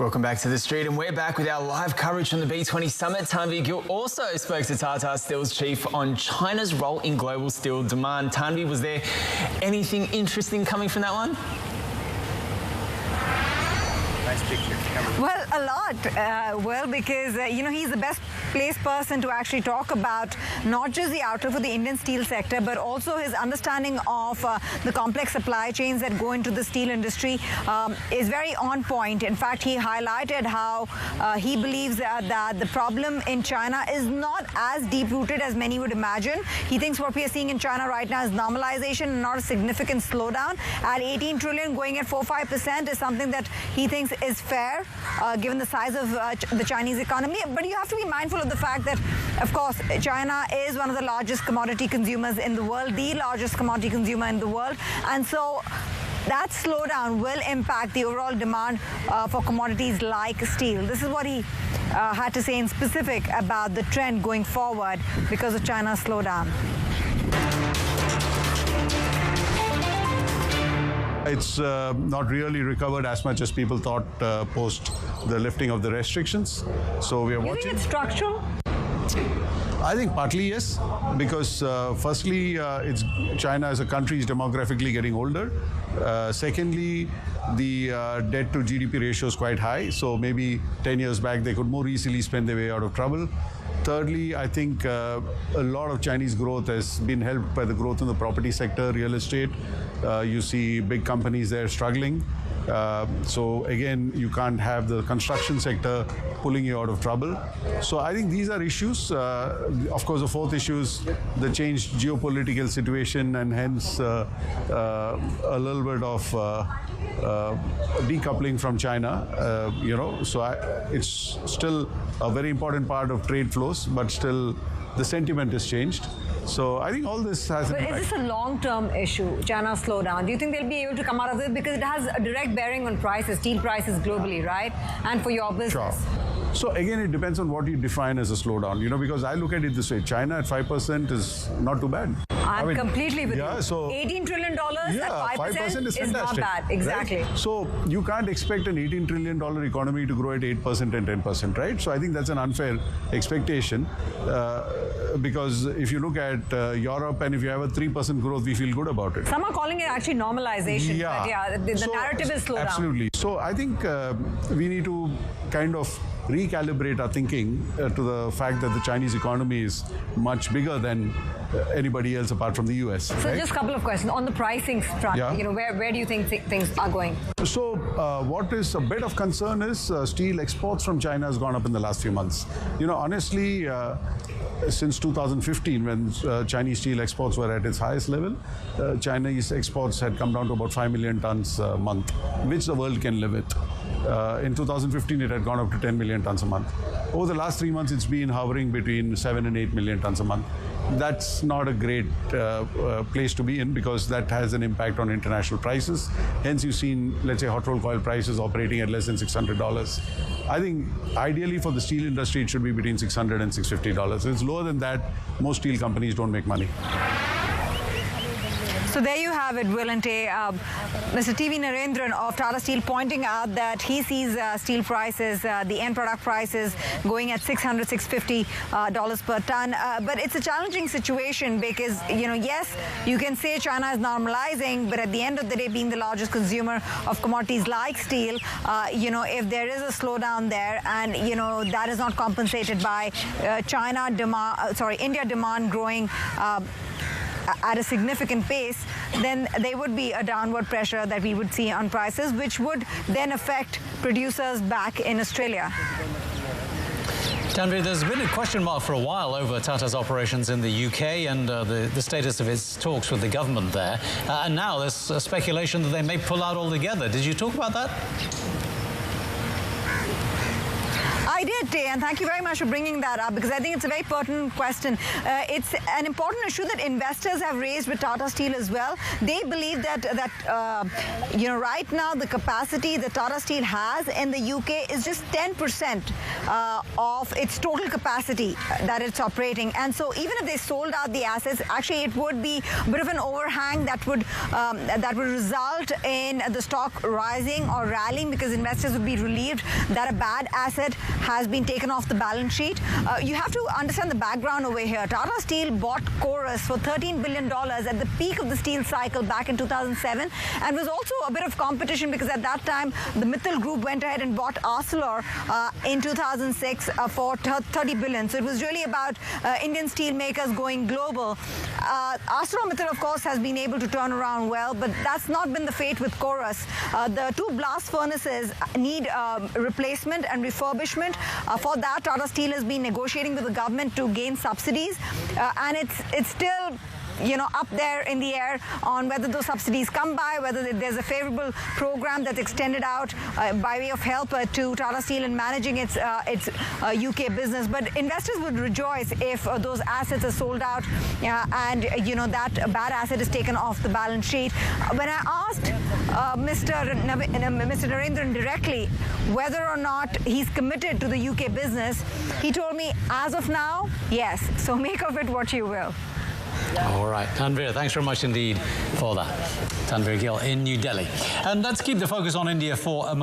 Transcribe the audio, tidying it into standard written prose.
Welcome back to The Street, and we're back with our live coverage from the B20 Summit. Tanvi Gill also spoke to Tata Steel's chief on China's role in global steel demand. Tanvi, was there anything interesting coming from that one? Nice picture. Well, a lot, because, he's the best placed person to actually talk about not just the outlook for the Indian steel sector, but also his understanding of the complex supply chains that go into the steel industry is very on point. In fact, he highlighted how he believes that the problem in China is not as deep-rooted as many would imagine. He thinks what we are seeing in China right now is normalization, not a significant slowdown. At 18 trillion, going at 4-5% is something that he thinks is fair, given the size of the Chinese economy. But you have to be mindful of the fact that, of course, China is one of the largest commodity consumers in the world, the largest commodity consumer in the world. And so that slowdown will impact the overall demand for commodities like steel. This is what he had to say in specific about the trend going forward because of China's slowdown. It's not really recovered as much as people thought post the lifting of the restrictions. So we are watching. You think it's structural? I think partly yes, because firstly, China as a country is demographically getting older. Secondly, the debt to GDP ratio is quite high. So maybe 10 years back, they could more easily spend their way out of trouble. Thirdly, I think a lot of Chinese growth has been helped by the growth in the property sector, real estate. You see big companies there struggling. So again, you can't have the construction sector pulling you out of trouble. So I think these are issues. Of course, the fourth issue is the changed geopolitical situation, and hence a little bit of decoupling from China. So it's still a very important part of trade flows, but still the sentiment has changed. So I think all this has an impact. But is this a long-term issue, China's slowdown? Do you think they'll be able to come out of this? Because it has a direct bearing on prices, steel prices globally, right? And for your business. Sure. So again, it depends on what you define as a slowdown, because I look at it this way. China at 5% is not too bad. I'm completely with you. So $18 trillion at 5% is not bad. Exactly. Right? So you can't expect an $18 trillion economy to grow at 8% and 10%, right? So I think that's an unfair expectation because if you look at Europe and if you have a 3% growth, we feel good about it. Some are calling it actually normalization. Yeah. But the narrative is slowdown. Absolutely. So I think we need to kind of recalibrate our thinking to the fact that the Chinese economy is much bigger than anybody else apart from the US. So right? just a couple of questions. On the pricing front, where do you think things are going? So what is a bit of concern is steel exports from China has gone up in the last few months. Honestly, since 2015, when Chinese steel exports were at its highest level, Chinese exports had come down to about 5 million tons a month, which the world can live with. In 2015, it had gone up to 10 million tons a month. Over the last 3 months, it's been hovering between 7 and 8 million tons a month. That's not a great place to be in because that has an impact on international prices. Hence, you've seen, let's say, hot rolled coil prices operating at less than $600. I think ideally for the steel industry, it should be between $600 and $650. If it's lower than that, most steel companies don't make money. So there you have it, Will and Tay. Mr. T.V. Narendran of Tata Steel pointing out that he sees steel prices, the end product prices, going at $600, $650 per ton. But it's a challenging situation because, yes, you can say China is normalizing, but at the end of the day, being the largest consumer of commodities like steel, if there is a slowdown there and, that is not compensated by India demand growing at a significant pace, then there would be a downward pressure that we would see on prices, which would then affect producers back in Australia. Tanvi, there's been a question mark for a while over Tata's operations in the UK and the status of its talks with the government there. And now there's a speculation that they may pull out altogether. Did you talk about that? I did, Tay, and thank you very much for bringing that up because I think it's a very pertinent question. It's an important issue that investors have raised with Tata Steel as well. They believe that right now the capacity that Tata Steel has in the UK is just 10% of its total capacity that it's operating. And so even if they sold out the assets, actually it would be a bit of an overhang that would result in the stock rising or rallying because investors would be relieved that a bad asset has been taken off the balance sheet. You have to understand the background over here. Tata Steel bought Chorus for $13 billion at the peak of the steel cycle back in 2007, and was also a bit of competition because at that time the Mittal Group went ahead and bought Arcelor in 2006 for $30 billion. So it was really about Indian steel makers going global. ArcelorMittal, of course, has been able to turn around well, but that's not been the fate with Chorus. The two blast furnaces need replacement and refurbishment. For that, Tata Steel has been negotiating with the government to gain subsidies, and it's still up there in the air on whether those subsidies come by, whether there's a favorable program that's extended out by way of help to Tata Steel in managing its UK business. But investors would rejoice if those assets are sold out and that bad asset is taken off the balance sheet. When I asked Mr. Narendran directly whether or not he's committed to the UK business, he told me, as of now, yes. So make of it what you will. All right, Tanveer, thanks very much indeed for that. Tanveer Gill in New Delhi. And let's keep the focus on India for a moment.